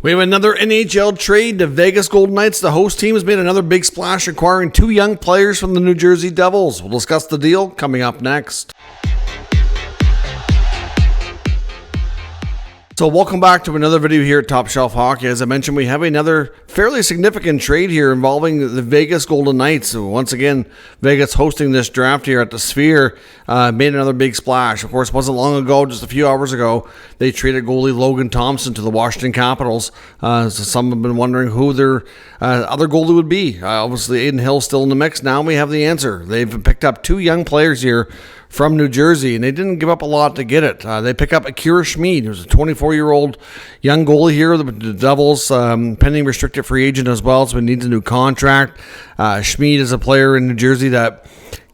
We have another NHL trade. The Vegas Golden Knights, the host team, has made another big splash acquiring two young players from the New Jersey Devils. We'll discuss the deal coming up next. So welcome back to another video here at Top Shelf Hockey. As I mentioned, we have another fairly significant trade here involving the Vegas Golden Knights. So once again, Vegas hosting this draft here at the Sphere made another big splash. Of course, it wasn't long ago, just a few hours ago, they traded goalie Logan Thompson to the Washington Capitals. So some have been wondering who their other goalie would be. Obviously, Adin Hill still in the mix. Now we have the answer. They've picked up two young players here from New Jersey, and they didn't give up a lot to get it. They pick up Schmid, who's a 24-year-old young goalie here. The Devils, pending restricted free agent as well, so he needs a new contract. Schmid is a player in New Jersey that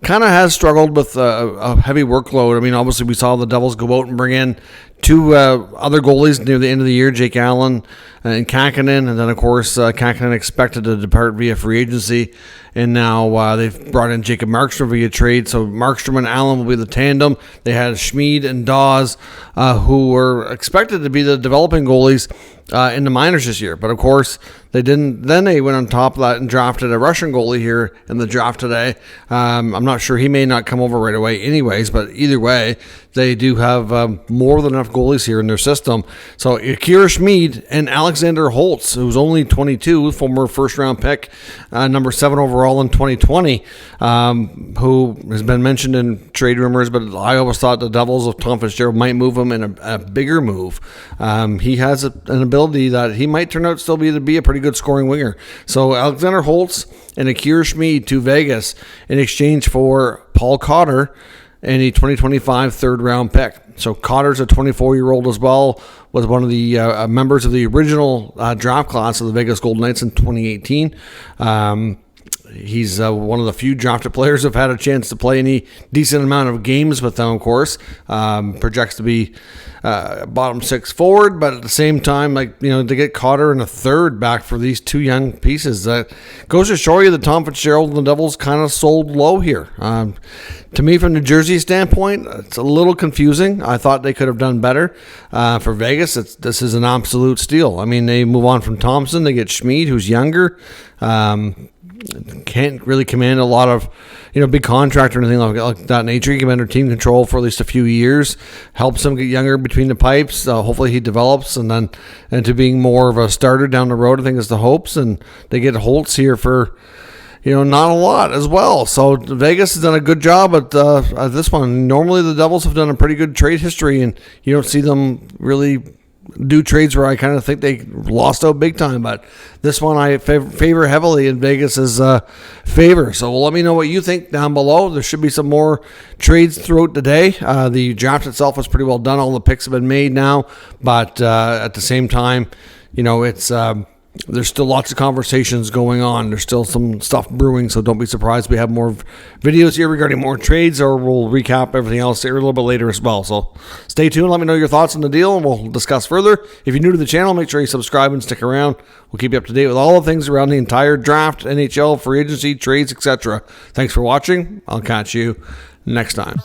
kind of has struggled with a heavy workload. I mean, obviously, we saw the Devils go out and bring in two other goalies near the end of the year, Jake Allen and Kakkonen, and then, of course, Kakkonen expected to depart via free agency, and now they've brought in Jacob Markstrom via trade, so Markstrom and Allen will be the tandem. They had Schmid and Dawes, who were expected to be the developing goalies in the minors this year, but of course they didn't. Then they went on top of that and drafted a Russian goalie here in the draft today. I'm not sure, he may not come over right away anyways, but either way, they do have more than enough goalies here in their system. So Schmid and Alexander Holtz, who's only 22, former first-round pick, number 7 overall in 2020, who has been mentioned in trade rumors, but I always thought the Devils of Tom Fitzgerald might move him in a bigger move. He has an ability that he might turn out still to be a pretty good scoring winger. So Alexander Holtz and Schmid to Vegas in exchange for Paul Cotter and a 2025 third-round pick. So Cotter's a 24-year-old as well, was one of the members of the original draft class of the Vegas Golden Knights in 2018. He's one of the few drafted players who've had a chance to play any decent amount of games with them, of course. Projects to be bottom 6 forward, but at the same time, to get Cotter and a third back for these two young pieces, that goes to show you that Tom Fitzgerald and the Devils kind of sold low here. To me, from New Jersey standpoint, it's a little confusing. I thought they could have done better. For Vegas, this is an absolute steal. I mean, they move on from Thompson, they get Schmid, who's younger. Can't really command a lot of, big contract or anything like that nature. He can under team control for at least a few years. Helps him get younger between the pipes. Hopefully he develops and to being more of a starter down the road, I think is the hopes. And they get Holtz here for, not a lot as well. So Vegas has done a good job at this one. Normally the Devils have done a pretty good trade history, and you don't see them really do trades where I kind of think they lost out big time, but this one I favor heavily in Vegas's favor. So let me know what you think down below. There should be some more trades throughout the day. The draft itself was pretty well done. All the picks have been made now, but at the same time, it's there's still lots of conversations going on. There's still some stuff brewing, so don't be surprised we have more videos here regarding more trades, or we'll recap everything else here a little bit later as well. So stay tuned. Let me know your thoughts on the deal, and we'll discuss further. If you're new to the channel, make sure you subscribe and stick around. We'll keep you up to date with all the things around the entire draft, NHL, free agency, trades, etc. Thanks for watching. I'll catch you next time.